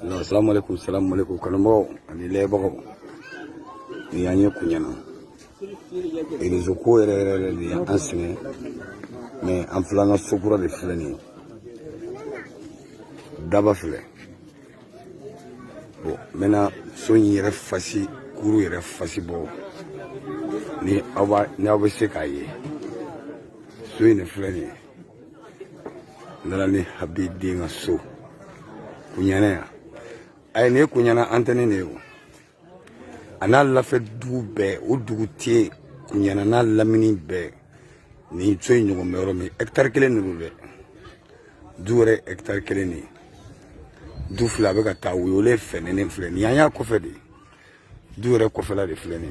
No, salam alaikum kalambo ani lebo ni anye kunyana ili zoko ere ni ansine mais en flana sokura de flani daba fle bon mena sonyi yere fasi kuru yere fasi bo ni awa se kaye sonyi ne flani nala ni habidi nga so kunyana ya ay ne kunyana antene ne o ana la fe du be o dugu tie kunyana na lamini be ni tsoy nyugo mero mi hectare kelen ni be duure hectare kelen ni du fla be ka ta wole fenene fleni ya ko fe de duure ko fe la de fleni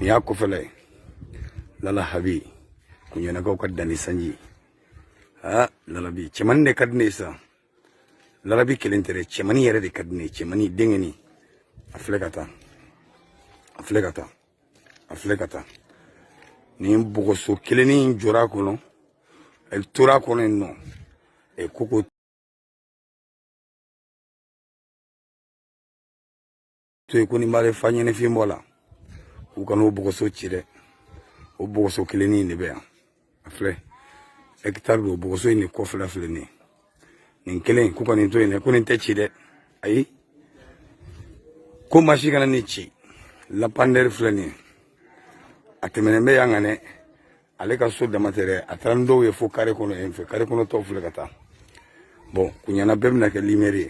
ya ko fe la lala habi kunyana ko kadani sanji ha lala bi cheman ne kadne sa larabi kelentere chemani yere de kadne chemani dengeni aflegata ni bogoso keleni jora kono el tora kono no e koko to ko ni mare fanyene fi mbola ku kanu bogoso chire o bogoso keleni ne be afle hectare do bogoso ni ko fla fleni nin kelen ku kanu to ne ko ni te chire ai ko mashi kana ni chi la pander fleni atemene me yangane ale ka so de matere atrando ye fo kare kono enfe kare kono to fle kata bon kunyana bemna ke limeri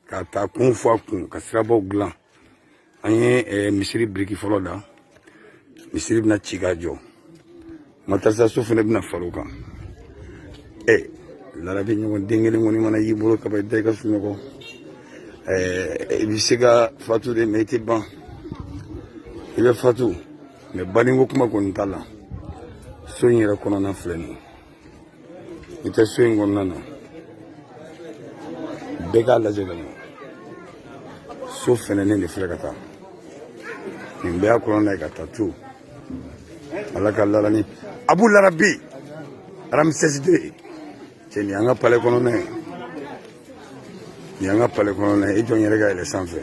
ka ta kun fo kun ka srabo glan anye misiri briki foloda misiri na chigajo matasa so fene bina faruka larabi nyo dengele ngoni mana yibolo ka bay dega su nyoko bisiga fatu de meti ban ibe fatu me balingo kuma ko ntala so nyira kono na fleni ite so ngonna na bega la jega so fenene ne flegata nimbe akolo na gata tu alaka lalani abu larabi ramses de cheni anga pale kono ne yanga pale kono ne ijo nyere ga ile sanfe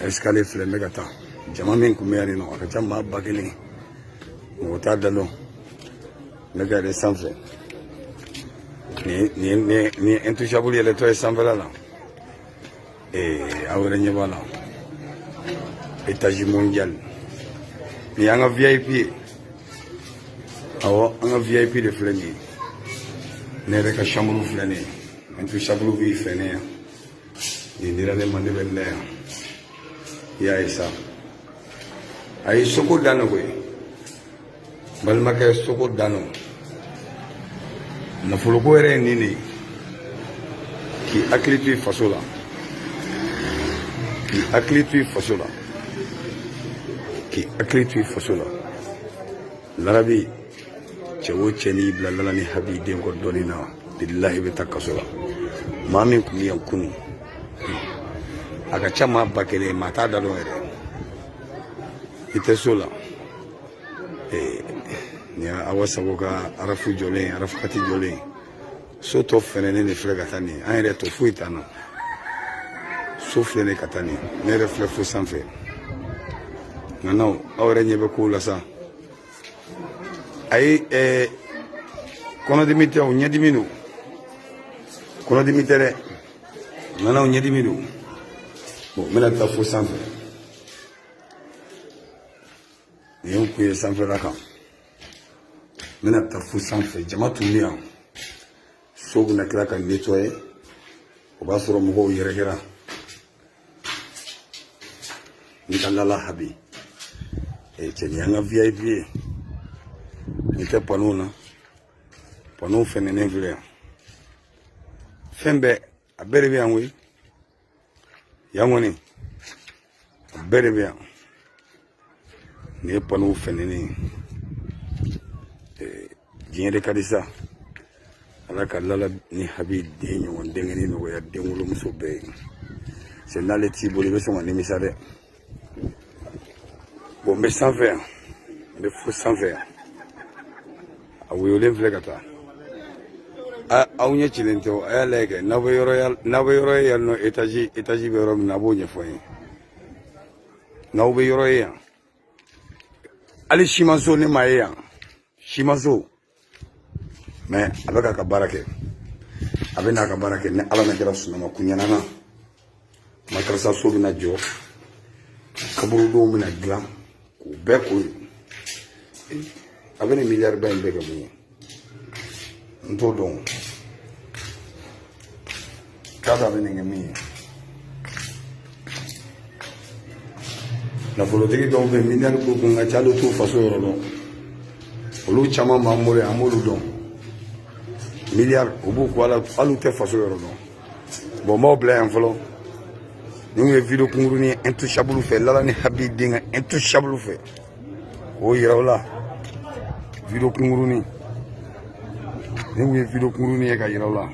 escalier flemme gata jama min kumeri no aka jama bageli mota dalo lega ile sanfe ni intouchable ile to sanfe la awre nyebala étage mondial ni anga VIP awo anga VIP de fleni ne reka chambre fleni intouchable bi fene ni dira le mande belle ya isa ay soko dano ko bal makay soko dano na fulo ko ere nini ki aklitu fasola larabi chewo cheni blala ni habi den ko donina billahi bi takasola mami kum yankunu aga chama bakele mata dalo ere ite sola ni awasa boka arafu jole arafati jole soto fenene ni fregatani ayre to fuitana sofle katani ne reflefu sanfe nanao awre nyebe kula sa ay kono dimite o nyadi minu kono dimitere nanao nyadi minu bon mena ta fu sanfe yon ku sanfe raka mena ta fu sanfe jamatu miya sogu na klaka nettoyer o ba soro mo yere gera ni kalala habi cheni anga VIP ni te panona pano fenene vile fembe abere bi anwe yangoni abere bi ni pano fenene jingere kadisa ala kalala ni habi denyo wondengeni no ya dengulo musobe c'est là les tiboli be so ni misade bon mais sans faire mais faut sans faire a wiyole flegata aw ɲɛ cilen tɛ a y'a lajɛ kɛ n'aw bɛ yɔrɔ ye yan nɔ étage bɛ yɔrɔ min na a b'o ɲɛfɔ n ye n'aw bɛ yɔrɔ ye yan hali simanso ne ma ye yan simanso mais a bɛ k'a ka baara kɛ a bɛ n'a ka baara kɛ ni ala ma kɛra sunama kuɲɛnana matarasaso bɛna jɔ kaburudenw bɛna dilan k'u bɛɛ kori a bɛ nin miliyari ba in bɛɛ kɛ mun ye n t'o dɔn k'a bɛ nin kɛ min ye nafolotigi dɔw bɛ miliyari ko kun ka ca hali t'u faso yɔrɔ dɔn olu caman b'an bolo yan an b'olu dɔn miliyari o b'u ko hali u tɛ faso yɔrɔ dɔn bon n b'aw bila yan fɔlɔ ni n ye video kunkurunin intouchable fɛ lala ni habi den ka intouchable fɛ o yira o la video kunkurunin ni n ye video kunkurunin ye ka yira o la.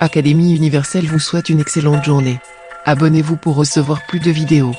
Académie Universelle vous souhaite une excellente journée. Abonnez-vous pour recevoir plus de vidéos.